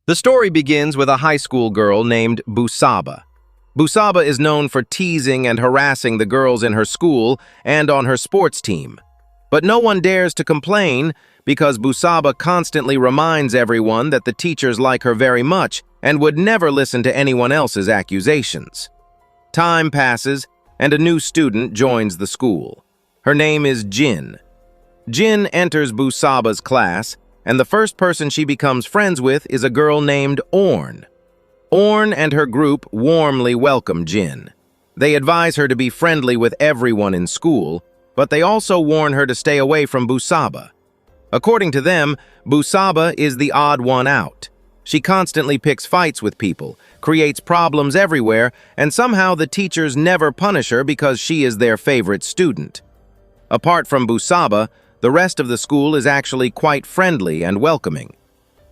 The story begins with a high school girl named Busaba. Busaba is known for teasing and harassing the girls in her school and on her sports team. But no one dares to complain because Busaba constantly reminds everyone that the teachers like her very much and would never listen to anyone else's accusations. Time passes and a new student joins the school. Her name is Jin. Jin enters Busaba's class, and the first person she becomes friends with is a girl named Orn. Orn and her group warmly welcome Jin. They advise her to be friendly with everyone in school, but they also warn her to stay away from Busaba. According to them, Busaba is the odd one out. She constantly picks fights with people, creates problems everywhere, and somehow the teachers never punish her because she is their favorite student. Apart from Busaba, the rest of the school is actually quite friendly and welcoming.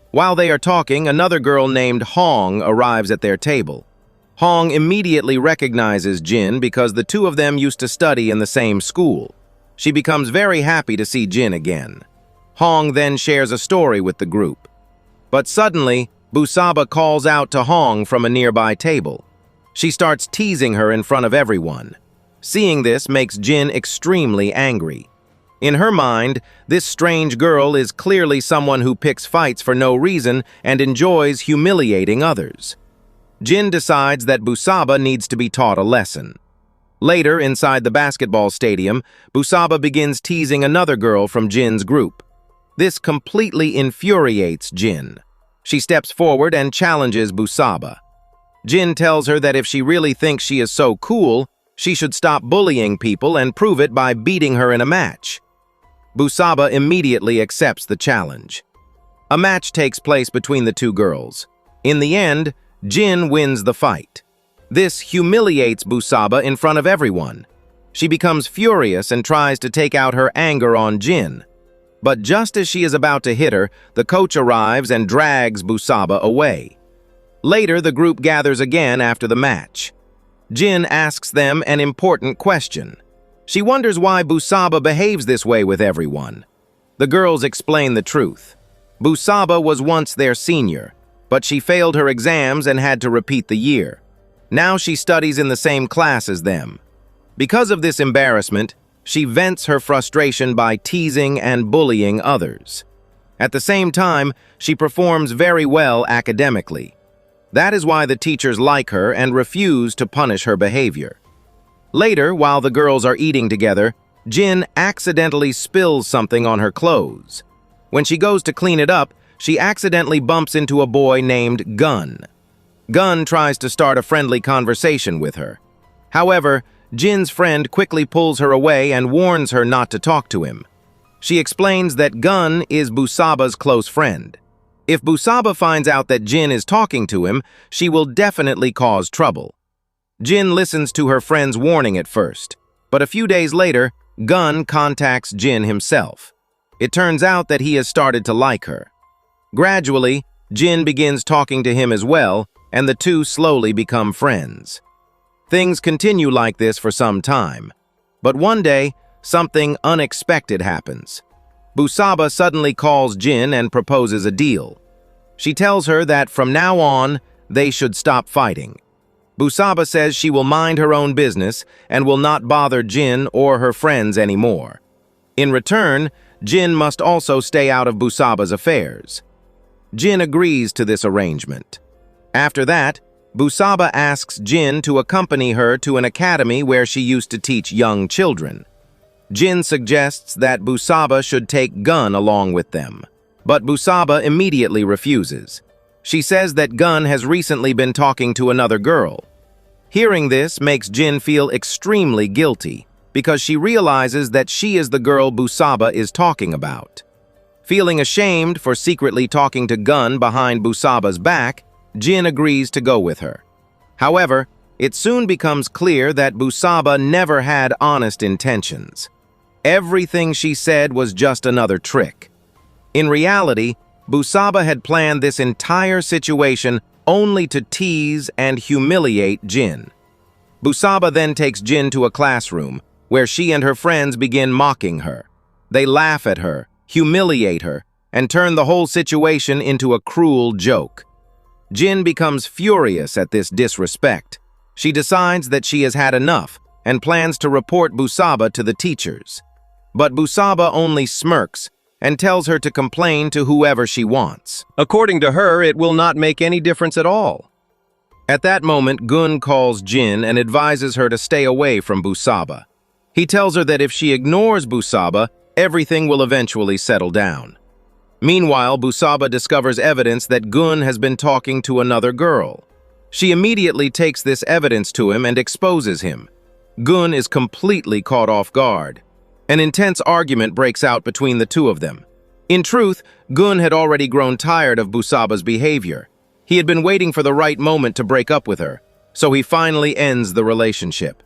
While they are talking, another girl named Hong arrives at their table. Hong immediately recognizes Jin because the two of them used to study in the same school. She becomes very happy to see Jin again. Hong then shares a story with the group. But suddenly, Busaba calls out to Hong from a nearby table. She starts teasing her in front of everyone. Seeing this makes Jin extremely angry. In her mind, this strange girl is clearly someone who picks fights for no reason and enjoys humiliating others. Jin decides that Busaba needs to be taught a lesson. Later, inside the basketball stadium, Busaba begins teasing another girl from Jin's group. This completely infuriates Jin. She steps forward and challenges Busaba. Jin tells her that if she really thinks she is so cool, she should stop bullying people and prove it by beating her in a match. Busaba immediately accepts the challenge. A match takes place between the two girls. In the end, Jin wins the fight. This humiliates Busaba in front of everyone. She becomes furious and tries to take out her anger on Jin. But just as she is about to hit her, the coach arrives and drags Busaba away. Later, the group gathers again after the match. Jin asks them an important question. She wonders why Busaba behaves this way with everyone. The girls explain the truth. Busaba was once their senior, but she failed her exams and had to repeat the year. Now she studies in the same class as them. Because of this embarrassment, she vents her frustration by teasing and bullying others. At the same time, she performs very well academically. That is why the teachers like her and refuse to punish her behavior. Later, while the girls are eating together, Jin accidentally spills something on her clothes. When she goes to clean it up, she accidentally bumps into a boy named Gun. Gun tries to start a friendly conversation with her. However, Jin's friend quickly pulls her away and warns her not to talk to him. She explains that Gun is Busaba's close friend. If Busaba finds out that Jin is talking to him, she will definitely cause trouble. Jin listens to her friend's warning at first, but a few days later, Gun contacts Jin himself. It turns out that he has started to like her. Gradually, Jin begins talking to him as well, and the two slowly become friends. Things continue like this for some time, but one day, something unexpected happens. Busaba suddenly calls Jin and proposes a deal. She tells her that from now on, they should stop fighting. Busaba says she will mind her own business and will not bother Jin or her friends anymore. In return, Jin must also stay out of Busaba's affairs. Jin agrees to this arrangement. After that, Busaba asks Jin to accompany her to an academy where she used to teach young children. Jin suggests that Busaba should take Gun along with them, but Busaba immediately refuses. She says that Gun has recently been talking to another girl. Hearing this makes Jin feel extremely guilty because she realizes that she is the girl Busaba is talking about. Feeling ashamed for secretly talking to Gun behind Busaba's back, Jin agrees to go with her. However, it soon becomes clear that Busaba never had honest intentions. Everything she said was just another trick. In reality, Busaba had planned this entire situation only to tease and humiliate Jin. Busaba then takes Jin to a classroom, where she and her friends begin mocking her. They laugh at her, humiliate her, and turn the whole situation into a cruel joke. Jin becomes furious at this disrespect. She decides that she has had enough and plans to report Busaba to the teachers. But Busaba only smirks and tells her to complain to whoever she wants. According to her, it will not make any difference at all. At that moment, Gun calls Jin and advises her to stay away from Busaba. He tells her that if she ignores Busaba, everything will eventually settle down. Meanwhile, Busaba discovers evidence that Gun has been talking to another girl. She immediately takes this evidence to him and exposes him. Gun is completely caught off guard. An intense argument breaks out between the two of them. In truth, Gun had already grown tired of Busaba's behavior. He had been waiting for the right moment to break up with her, so he finally ends the relationship.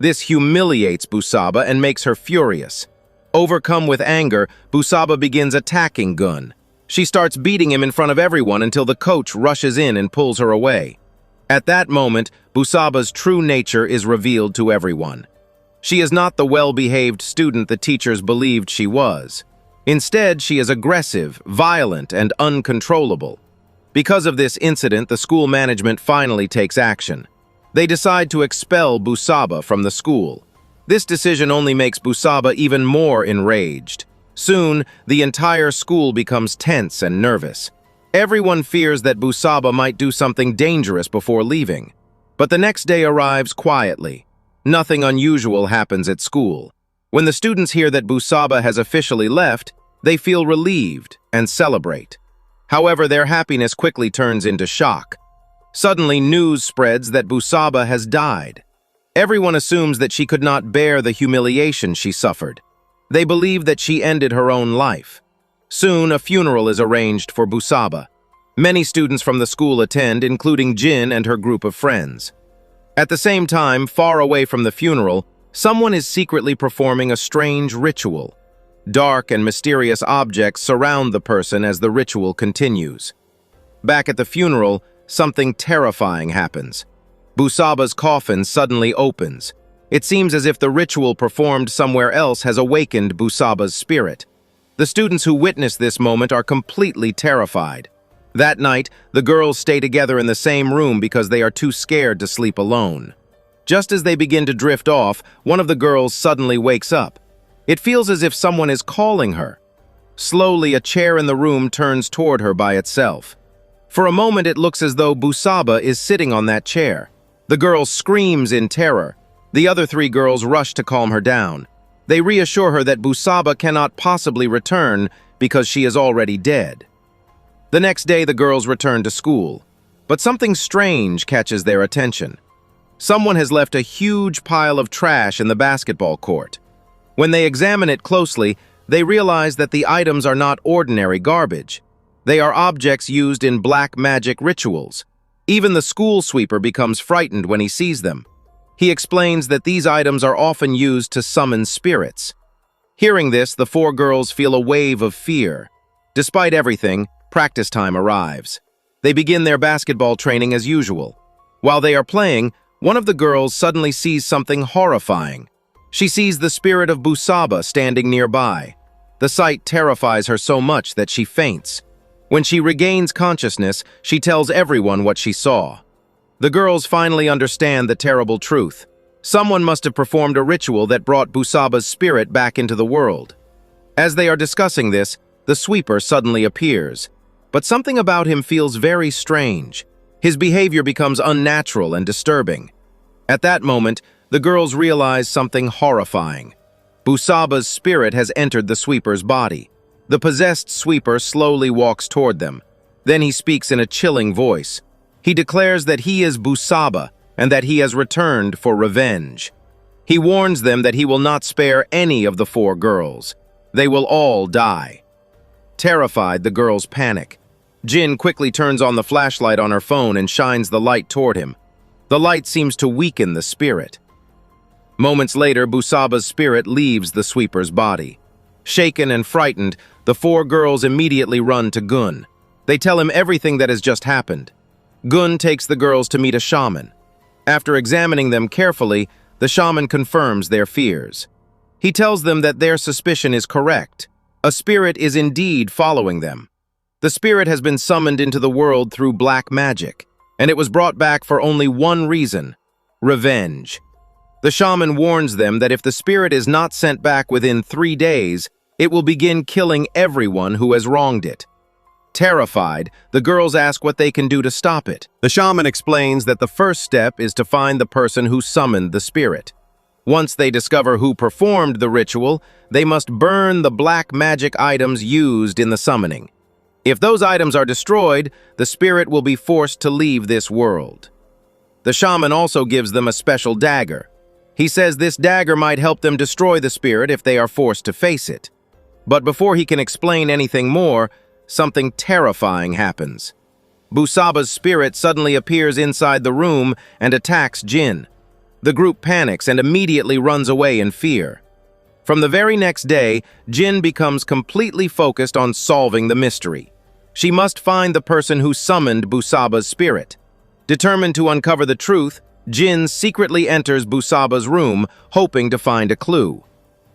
This humiliates Busaba and makes her furious. Overcome with anger, Busaba begins attacking Gun. She starts beating him in front of everyone until the coach rushes in and pulls her away. At that moment, Busaba's true nature is revealed to everyone. She is not the well-behaved student the teachers believed she was. Instead, she is aggressive, violent, and uncontrollable. Because of this incident, the school management finally takes action. They decide to expel Busaba from the school. This decision only makes Busaba even more enraged. Soon, the entire school becomes tense and nervous. Everyone fears that Busaba might do something dangerous before leaving. But the next day arrives quietly. Nothing unusual happens at school. When the students hear that Busaba has officially left, they feel relieved and celebrate. However, their happiness quickly turns into shock. Suddenly, news spreads that Busaba has died. Everyone assumes that she could not bear the humiliation she suffered. They believe that she ended her own life. Soon, a funeral is arranged for Busaba. Many students from the school attend, including Jin and her group of friends. At the same time, far away from the funeral, someone is secretly performing a strange ritual. Dark and mysterious objects surround the person as the ritual continues. Back at the funeral, something terrifying happens. Busaba's coffin suddenly opens. It seems as if the ritual performed somewhere else has awakened Busaba's spirit. The students who witness this moment are completely terrified. That night, the girls stay together in the same room because they are too scared to sleep alone. Just as they begin to drift off, one of the girls suddenly wakes up. It feels as if someone is calling her. Slowly, a chair in the room turns toward her by itself. For a moment, it looks as though Busaba is sitting on that chair. The girl screams in terror. The other three girls rush to calm her down. They reassure her that Busaba cannot possibly return because she is already dead. The next day, the girls return to school. But something strange catches their attention. Someone has left a huge pile of trash in the basketball court. When they examine it closely, they realize that the items are not ordinary garbage. They are objects used in black magic rituals. Even the school sweeper becomes frightened when he sees them. He explains that these items are often used to summon spirits. Hearing this, the four girls feel a wave of fear. Despite everything, practice time arrives. They begin their basketball training as usual. While they are playing, one of the girls suddenly sees something horrifying. She sees the spirit of Busaba standing nearby. The sight terrifies her so much that she faints. When she regains consciousness, she tells everyone what she saw. The girls finally understand the terrible truth. Someone must have performed a ritual that brought Busaba's spirit back into the world. As they are discussing this, the sweeper suddenly appears. But something about him feels very strange. His behavior becomes unnatural and disturbing. At that moment, the girls realize something horrifying. Busaba's spirit has entered the sweeper's body. The possessed sweeper slowly walks toward them. Then he speaks in a chilling voice. He declares that he is Busaba and that he has returned for revenge. He warns them that he will not spare any of the four girls. They will all die. Terrified, the girls panic. Jin quickly turns on the flashlight on her phone and shines the light toward him. The light seems to weaken the spirit. Moments later, Busaba's spirit leaves the sweeper's body. Shaken and frightened, the four girls immediately run to Gun. They tell him everything that has just happened. Gun takes the girls to meet a shaman. After examining them carefully, the shaman confirms their fears. He tells them that their suspicion is correct. A spirit is indeed following them. The spirit has been summoned into the world through black magic, and it was brought back for only one reason: revenge. The shaman warns them that if the spirit is not sent back within 3 days, it will begin killing everyone who has wronged it. Terrified, the girls ask what they can do to stop it. The shaman explains that the first step is to find the person who summoned the spirit. Once they discover who performed the ritual, they must burn the black magic items used in the summoning. If those items are destroyed, the spirit will be forced to leave this world. The shaman also gives them a special dagger. He says this dagger might help them destroy the spirit if they are forced to face it. But before he can explain anything more, something terrifying happens. Busaba's spirit suddenly appears inside the room and attacks Jin. The group panics and immediately runs away in fear. From the very next day, Jin becomes completely focused on solving the mystery. She must find the person who summoned Busaba's spirit. Determined to uncover the truth, Jin secretly enters Busaba's room, hoping to find a clue.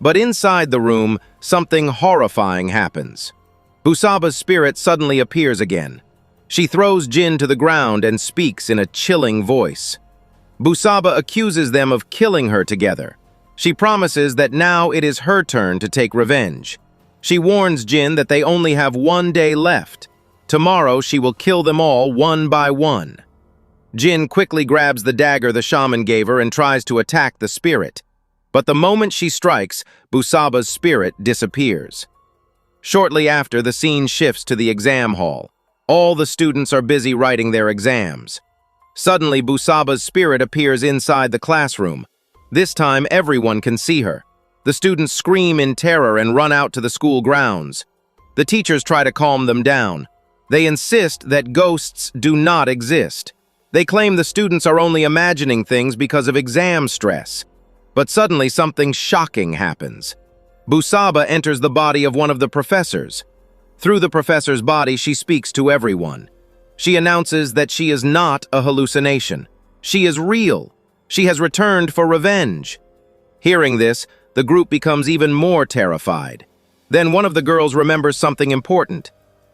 But inside the room, something horrifying happens. Busaba's spirit suddenly appears again. She throws Jin to the ground and speaks in a chilling voice. Busaba accuses them of killing her together. She promises that now it is her turn to take revenge. She warns Jin that they only have 1 day left. Tomorrow she will kill them all one by one. Jin quickly grabs the dagger the shaman gave her and tries to attack the spirit. But the moment she strikes, Busaba's spirit disappears. Shortly after, the scene shifts to the exam hall. All the students are busy writing their exams. Suddenly, Busaba's spirit appears inside the classroom. This time, everyone can see her. The students scream in terror and run out to the school grounds. The teachers try to calm them down. They insist that ghosts do not exist. They claim the students are only imagining things because of exam stress. But suddenly, something shocking happens. Busaba enters the body of one of the professors. Through the professor's body, she speaks to everyone. She announces that she is not a hallucination. She is real. She has returned for revenge. Hearing this, the group becomes even more terrified. Then one of the girls remembers something important.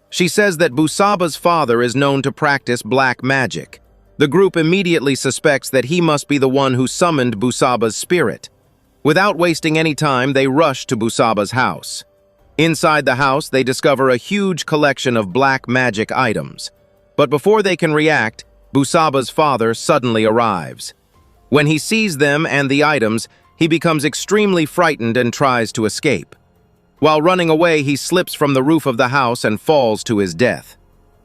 She says that Busaba's father is known to practice black magic. The group immediately suspects that he must be the one who summoned Busaba's spirit. Without wasting any time, they rush to Busaba's house. Inside the house, they discover a huge collection of black magic items. But before they can react, Busaba's father suddenly arrives. When he sees them and the items, he becomes extremely frightened and tries to escape. While running away, he slips from the roof of the house and falls to his death.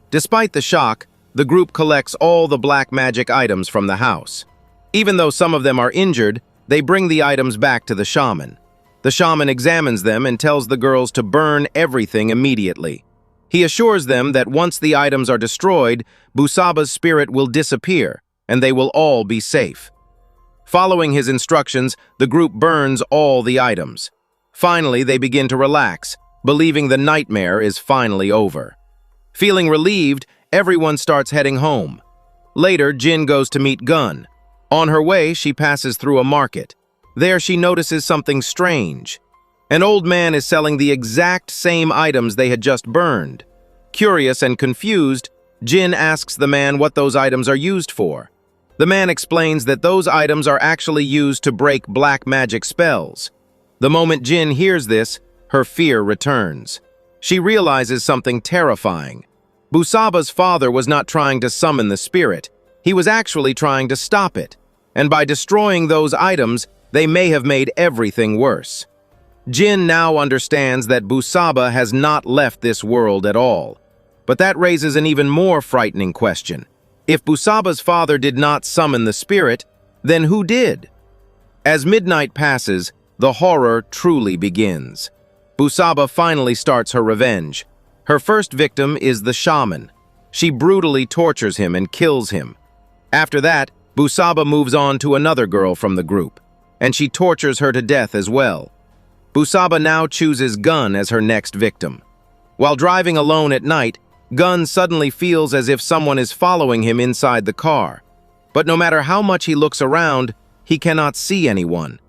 Despite the shock, the group collects all the black magic items from the house. Even though some of them are injured, they bring the items back to the shaman. The shaman examines them and tells the girls to burn everything immediately. He assures them that once the items are destroyed, Busaba's spirit will disappear, and they will all be safe. Following his instructions, the group burns all the items. Finally, they begin to relax, believing the nightmare is finally over. Feeling relieved, everyone starts heading home. Later, Jin goes to meet Gun. On her way, she passes through a market. There, she notices something strange. An old man is selling the exact same items they had just burned. Curious and confused, Jin asks the man what those items are used for. The man explains that those items are actually used to break black magic spells. The moment Jin hears this, her fear returns. She realizes something terrifying. Busaba's father was not trying to summon the spirit. He was actually trying to stop it, and by destroying those items, they may have made everything worse. Jin now understands that Busaba has not left this world at all. But that raises an even more frightening question. If Busaba's father did not summon the spirit, then who did? As midnight passes, the horror truly begins. Busaba finally starts her revenge. Her first victim is the shaman. She brutally tortures him and kills him. After that, Busaba moves on to another girl from the group, and she tortures her to death as well. Busaba now chooses Gun as her next victim. While driving alone at night, Gun suddenly feels as if someone is following him inside the car. But no matter how much he looks around, he cannot see anyone.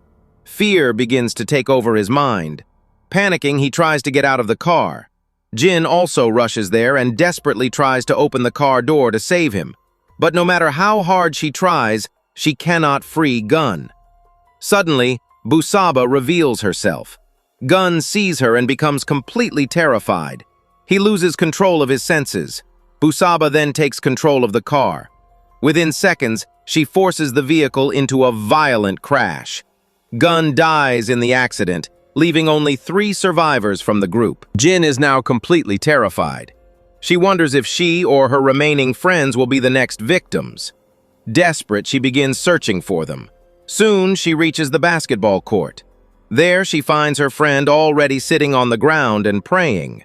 Fear begins to take over his mind. Panicking, he tries to get out of the car. Jin also rushes there and desperately tries to open the car door to save him. But no matter how hard she tries, she cannot free Gun. Suddenly, Busaba reveals herself. Gun sees her and becomes completely terrified. He loses control of his senses. Busaba then takes control of the car. Within seconds, she forces the vehicle into a violent crash. Gun dies in the accident, leaving only 3 survivors from the group. Jin is now completely terrified. She wonders if she or her remaining friends will be the next victims. Desperate, she begins searching for them. Soon, she reaches the basketball court. There, she finds her friend already sitting on the ground and praying.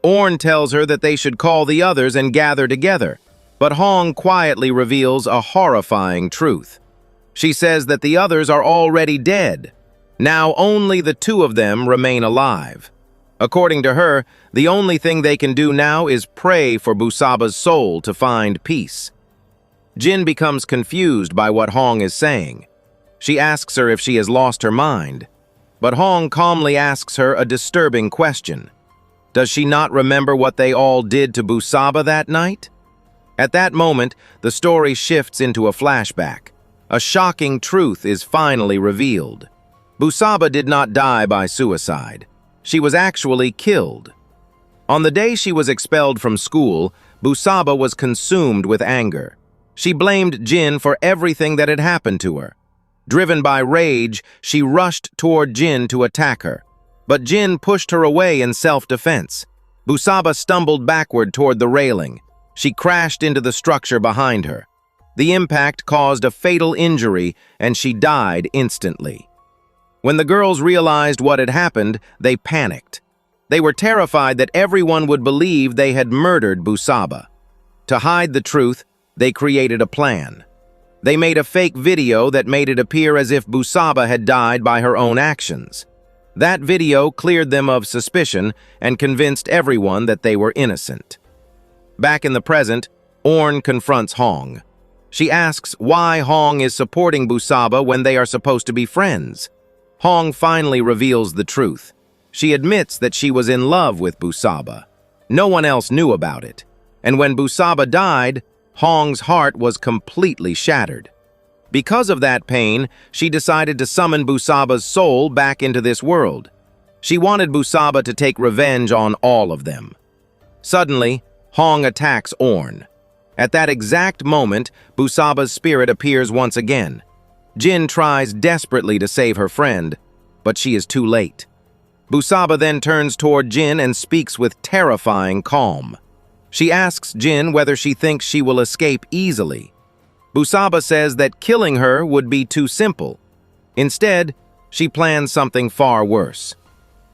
Orn tells her that they should call the others and gather together, but Hong quietly reveals a horrifying truth. She says that the others are already dead. Now only the 2 of them remain alive. According to her, the only thing they can do now is pray for Busaba's soul to find peace. Jin becomes confused by what Hong is saying. She asks her if she has lost her mind, but Hong calmly asks her a disturbing question. Does she not remember what they all did to Busaba that night? At that moment, the story shifts into a flashback. A shocking truth is finally revealed. Busaba did not die by suicide. She was actually killed. On the day she was expelled from school, Busaba was consumed with anger. She blamed Jin for everything that had happened to her. Driven by rage, she rushed toward Jin to attack her. But Jin pushed her away in self-defense. Busaba stumbled backward toward the railing. She crashed into the structure behind her. The impact caused a fatal injury, and she died instantly. When the girls realized what had happened, they panicked. They were terrified that everyone would believe they had murdered Busaba. To hide the truth, they created a plan. They made a fake video that made it appear as if Busaba had died by her own actions. That video cleared them of suspicion and convinced everyone that they were innocent. Back in the present, Orn confronts Hong. She asks why Hong is supporting Busaba when they are supposed to be friends. Hong finally reveals the truth. She admits that she was in love with Busaba. No one else knew about it. And when Busaba died, Hong's heart was completely shattered. Because of that pain, she decided to summon Busaba's soul back into this world. She wanted Busaba to take revenge on all of them. Suddenly, Hong attacks Orn. At that exact moment, Busaba's spirit appears once again. Jin tries desperately to save her friend, but she is too late. Busaba then turns toward Jin and speaks with terrifying calm. She asks Jin whether she thinks she will escape easily. Busaba says that killing her would be too simple. Instead, she plans something far worse.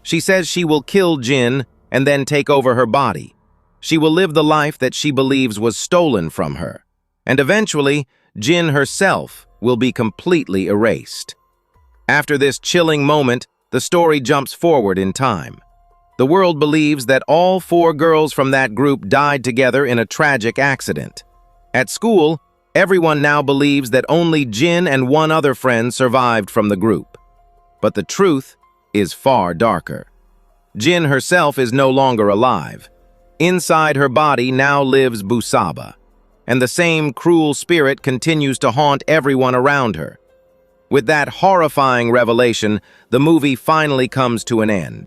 She says she will kill Jin and then take over her body. She will live the life that she believes was stolen from her. And eventually, Jin herself will be completely erased. After this chilling moment, the story jumps forward in time. The world believes that all 4 girls from that group died together in a tragic accident. At school, everyone now believes that only Jin and 1 other friend survived from the group. But the truth is far darker. Jin herself is no longer alive. Inside her body now lives Busaba, and the same cruel spirit continues to haunt everyone around her. With that horrifying revelation, the movie finally comes to an end.